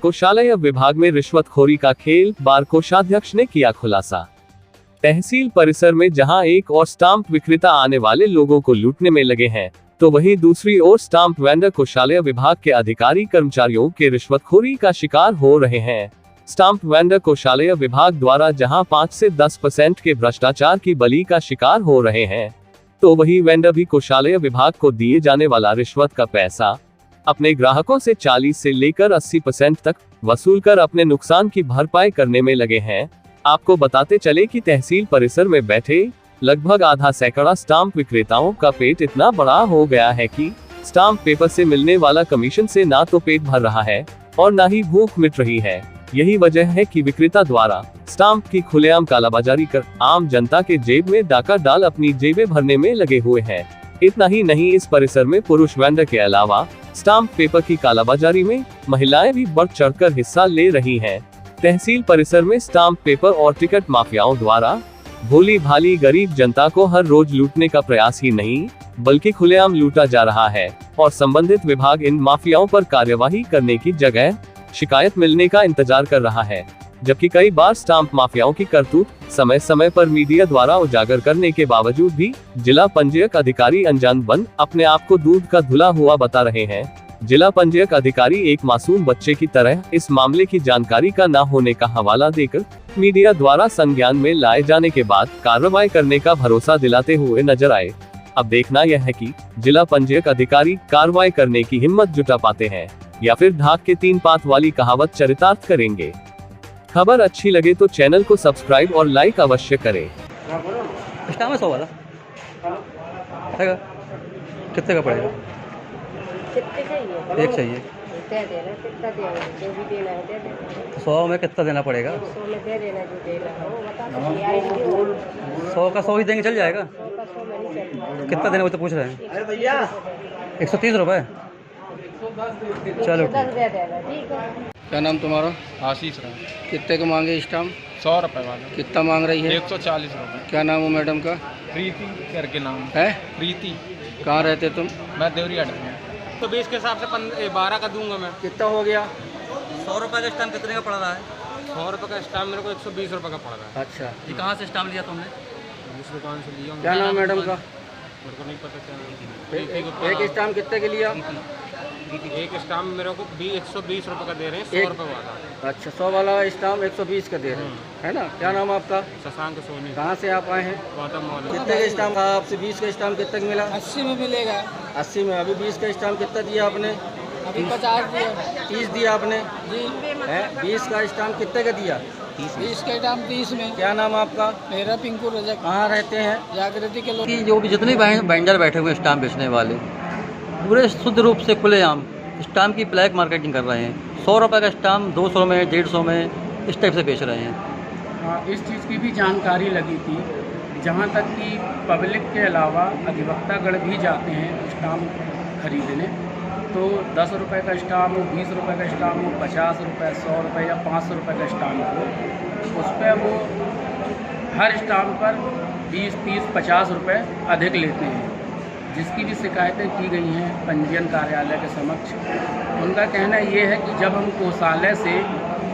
कोषालय विभाग में रिश्वतखोरी का खेल, बार कोषाध्यक्ष ने किया खुलासा। तहसील परिसर में जहां एक और स्टाम्प विक्रेता आने वाले लोगों को लूटने में लगे हैं, तो वहीं दूसरी ओर स्टाम्प वेंडर कोषालय विभाग के अधिकारी कर्मचारियों के रिश्वतखोरी का शिकार हो रहे हैं। स्टाम्प वेंडर कोषालय विभाग द्वारा जहां 5 से 10% के भ्रष्टाचार की बलि का शिकार हो रहे हैं, तो वही वेंडर भी कोषालय विभाग को दिए जाने वाला रिश्वत का पैसा अपने ग्राहकों से 40 से लेकर 80% तक वसूल कर अपने नुकसान की भरपाई करने में लगे हैं। आपको बताते चले कि तहसील परिसर में बैठे लगभग आधा सैकड़ा स्टाम्प विक्रेताओं का पेट इतना बड़ा हो गया है कि स्टाम्प पेपर से मिलने वाला कमीशन से ना तो पेट भर रहा है और ना ही भूख मिट रही है। यही वजह है कि विक्रेता द्वारा स्टाम्प की खुलेआम कालाबाजारी कर आम जनता के जेब में डाका डाल अपनी जेबें भरने में लगे हुए हैं। इतना ही नहीं, इस परिसर में पुरुष वेंडर के अलावा स्टाम्प पेपर की कालाबाजारी में महिलाएं भी बढ़ चढ़कर हिस्सा ले रही हैं। तहसील परिसर में स्टाम्प पेपर और टिकट माफियाओं द्वारा भोली भाली गरीब जनता को हर रोज लूटने का प्रयास ही नहीं, बल्कि खुलेआम लूटा जा रहा है और संबंधित विभाग इन माफियाओं पर कार्यवाही करने की जगह शिकायत मिलने का इंतजार कर रहा है। जबकि कई बार स्टाम्प माफियाओं की करतूत समय समय पर मीडिया द्वारा उजागर करने के बावजूद भी जिला पंजीयक अधिकारी अनजान बन अपने आप को दूध का धुला हुआ बता रहे हैं। जिला पंजीयक अधिकारी एक मासूम बच्चे की तरह इस मामले की जानकारी का न होने का हवाला देकर मीडिया द्वारा संज्ञान में लाए जाने के बाद कार्रवाई करने का भरोसा दिलाते हुए नजर आए। अब देखना यह है कि जिला पंजीयक अधिकारी कार्रवाई करने की हिम्मत जुटा पाते हैं या फिर ढाक के 3 पात वाली कहावत चरितार्थ करेंगे। खबर अच्छी लगे तो चैनल को सब्सक्राइब और लाइक अवश्य करें। स्टाम्प है 100 वाला है, कितने का पड़ेगा? एक चाहिए। 100 में कितना देना पड़ेगा? 100 का 100 ही देंगे, चल जाएगा? कितना देना वो तो पूछ रहे हैं। 130 रुपये। चलो क्या नाम तुम्हारा? आशीष राम। कितने के मांगे स्टाम्प? 100 रुपये वाला। कितना मांग रही है? 140 रुपये। क्या नाम है मैडम का? प्रीति करके नाम है। प्रीति। कहाँ रहते तुम? मैं देवरिया में। तो 20 के हिसाब से 12 का दूंगा मैं। कितना हो गया? 100 रुपये का स्टाम्प कितने का पड़ रहा है? 100 रुपये का स्टाम्प मेरे को 120 रुपये का पड़ रहा है। अच्छा, ये कहाँ से स्टाम्प लिया तुमने? इस दुकान से लिया। क्या नाम मैडम का? मेरे को नहीं पता। एक स्टाम्प कितने के लिया? एक स्टाम्प मेरे को 120 रुपये का दे रहे हैं, 100 रुपये वाला। अच्छा, 100 वाला स्टाम्प 120 का दे रहे हैं, है ना? क्या नाम आपका? शशांक सोनी। कहाँ से आप आए हैं? गौतम मॉल। कितने का स्टाम्प आपसे? 20 का स्टाम्प कितने का मिला? 80 में मिलेगा। 80 में। अभी 20 का स्टाम्प कितना दिया आपने? अभी 50 दिया। 30 दिया आपने जी है। 20 का स्टाम्प कितने का दिया? 20 का दाम 30 में। क्या नाम आपका? मेरा पिंकू रजक। कहाँ रहते हैं? जागृति के लोग। कि जो भी जितने वेंडर बैठे हुए स्टाम्प बेचने वाले पूरे शुद्ध रूप से खुलेआम स्टाम्प की ब्लैक मार्केटिंग कर रहे हैं। 100 रुपये का स्टाम्प 200 में, 150 में इस टाइप से बेच रहे हैं। इस चीज़ की भी जानकारी लगी थी, जहाँ तक कि पब्लिक के अलावा अधिवक्तागण भी जाते हैं स्टाम्प खरीदने। तो 10 रुपये का स्टाम्प हो, 20 रुपये का स्टाम्प हो, 50 रुपये, 100 रुपये या 500 रुपये का स्टाम्प हो, उस पर वो हर स्टाम्प पर 20, 30, 50 रुपये अधिक लेते हैं। जिसकी भी शिकायतें की गई हैं पंजीयन कार्यालय के समक्ष, उनका कहना ये है कि जब हम कोषालय से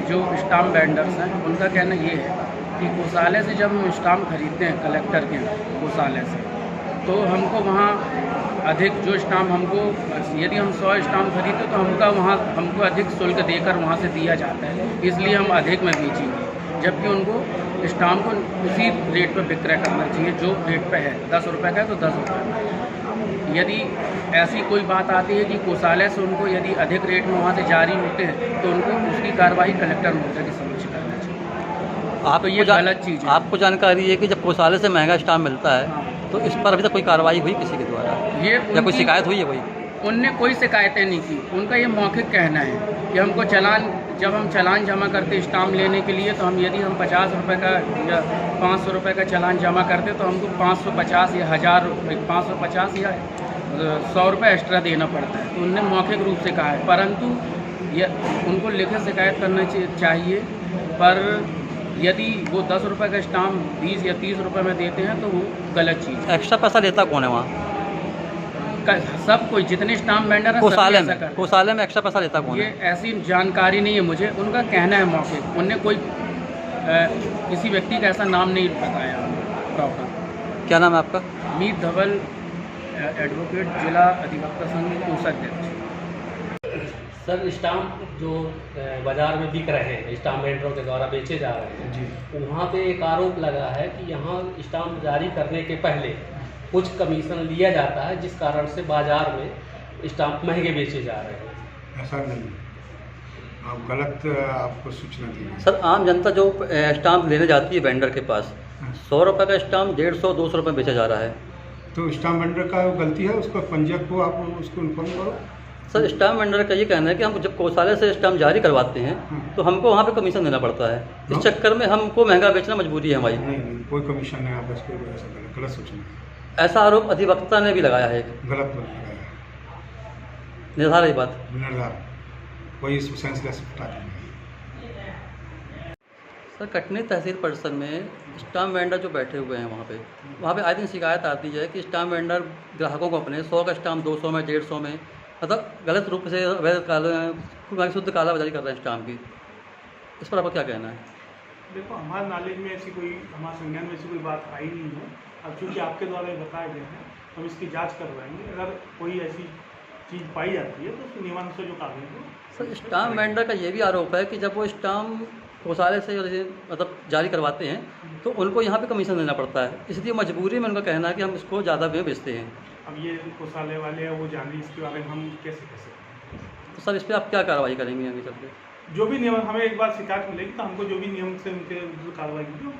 जो स्टाम्प वेंडर्स हैं, उनका कहना ये है कि कोषालय से जब हम स्टाम्प खरीदते हैं कलेक्टर के कोषालय से, तो हमको वहाँ अधिक जो स्टाम्प हमको, यदि हम 100 स्टाम्प खरीदते तो हमको अधिक शुल्क देकर वहाँ से दिया जाता है, इसलिए हम अधिक में बेचेंगे। जबकि उनको स्टाम्प को उसी रेट पर विक्रय करना चाहिए जो रेट पे है। 10 रुपये का है तो 10 रुपये। यदि ऐसी कोई बात आती है कि कोषालय से उनको यदि अधिक रेट में वहाँ से जारी होते हैं, तो उनको उसकी कार्रवाई कलेक्टर महोदय के समक्ष करना चाहिए। आप तो ये गलत चीज़ है। आपको जानकारी है कि जब कोषालय से महंगा स्टाम्प मिलता है, हाँ। तो इस पर अभी तक कोई कार्रवाई हुई किसी के द्वारा या कोई शिकायत हुई है? कोई उनने कोई शिकायतें नहीं की। उनका ये मौखिक कहना है कि हमको जब हम चालान जमा करते स्टाम्प लेने के लिए, तो यदि हम 50 रुपये का या 500 रुपये का चालान जमा करते तो हमको 550 या 550 या 100 रुपये एक्स्ट्रा देना पड़ता है। तो उनने मौखिक रूप से कहा है, परंतु ये उनको लिखित शिकायत करना चाहिए। पर यदि वो 10 रुपये का स्टाम्प 20 या 30 रुपये में देते हैं तो वो गलत चीज़ है। एक्स्ट्रा पैसा लेता कौन है वहाँ? सब कोई जितने स्टाम्प वेंडर हैं सभी कोषालय ऐसा कर में कोषालय में एक्स्ट्रा पैसा लेता कौन ये है? ऐसी जानकारी नहीं है मुझे, उनका कहना है मौके पे। उनने कोई किसी व्यक्ति का ऐसा नाम नहीं बताया प्रॉपर। क्या नाम है आपका? मीर धवल, एडवोकेट, जिला अधिवक्ता संघ कोषाध्यक्ष। सर स्टाम्प जो बाज़ार में बिक रहे हैं, स्टाम्प वेंडरों के द्वारा बेचे जा रहे हैं जी, वहाँ पे एक आरोप लगा है कि यहाँ स्टाम्प जारी करने के पहले कुछ कमीशन लिया जाता है, जिस कारण से बाज़ार में स्टाम्प महंगे बेचे जा रहे हैं। ऐसा नहीं, आप गलत आपको सूचना दी है। सर आम जनता जो स्टाम्प लेने जाती है वेंडर के पास, 100 रुपये का स्टाम्प 150-200 रुपये बेचा जा रहा है। तो स्टाम्प वेंडर का गलती है, उसका पंजीयक को आप उसको इन्फॉर्म करो। सर स्टाम्प वेंडर का ये कहना है कि हम जब कोषालय से स्टाम्प जारी करवाते हैं तो हमको वहाँ पे कमीशन देना पड़ता है, इस चक्कर में हमको महंगा बेचना मजबूरी है हमारी। नहीं, कोई कमीशन नहीं, आप इसको ऐसा गलत सूचना। ऐसा आरोप अधिवक्ता ने भी लगाया है, गलत लगाया, निर्धार है ये बात। निर्धार कोई इसको सेंसलेस नहीं। सर कटनी तहसील परिषद में स्टाम्प वेंडर जो बैठे हुए हैं वहाँ पे आए दिन शिकायत आती है कि स्टाम्प वेंडर ग्राहकों को अपने 100 का स्टाम्प 200 में 150 में मतलब गलत रूप से अवैध शुद्ध कालाबाजारी कर रहे हैं स्टाम्प की। इस पर आपका क्या कहना है? देखो हमारे नॉलेज में ऐसी कोई, हमारे संज्ञान में ऐसी कोई बात आई नहीं है। अब चूँकि आपके द्वारा ये बताया गया है, हम इसकी जांच करवाएंगे। अगर कोई ऐसी चीज़ पाई जाती है तो उसके नियमानुसार जो कार्रवाई हो। सर स्टाम्प वेंडर का ये भी आरोप है कि जब वो स्टाम्प कोषालय से मतलब जारी करवाते हैं तो उनको यहाँ पे कमीशन देना पड़ता है, इसलिए मजबूरी में उनका कहना है कि हम इसको ज़्यादा में बेचते हैं। अब ये कोषालय वाले हैं, वो जान रही, इसके बारे में हम कैसे कह सकते हैं? तो सर इस पर आप क्या कार्रवाई करेंगे आगे चल के? जो भी नियम, हमें एक बार शिकायत मिलेगी तो हमको जो भी नियम से उनके कार्रवाई की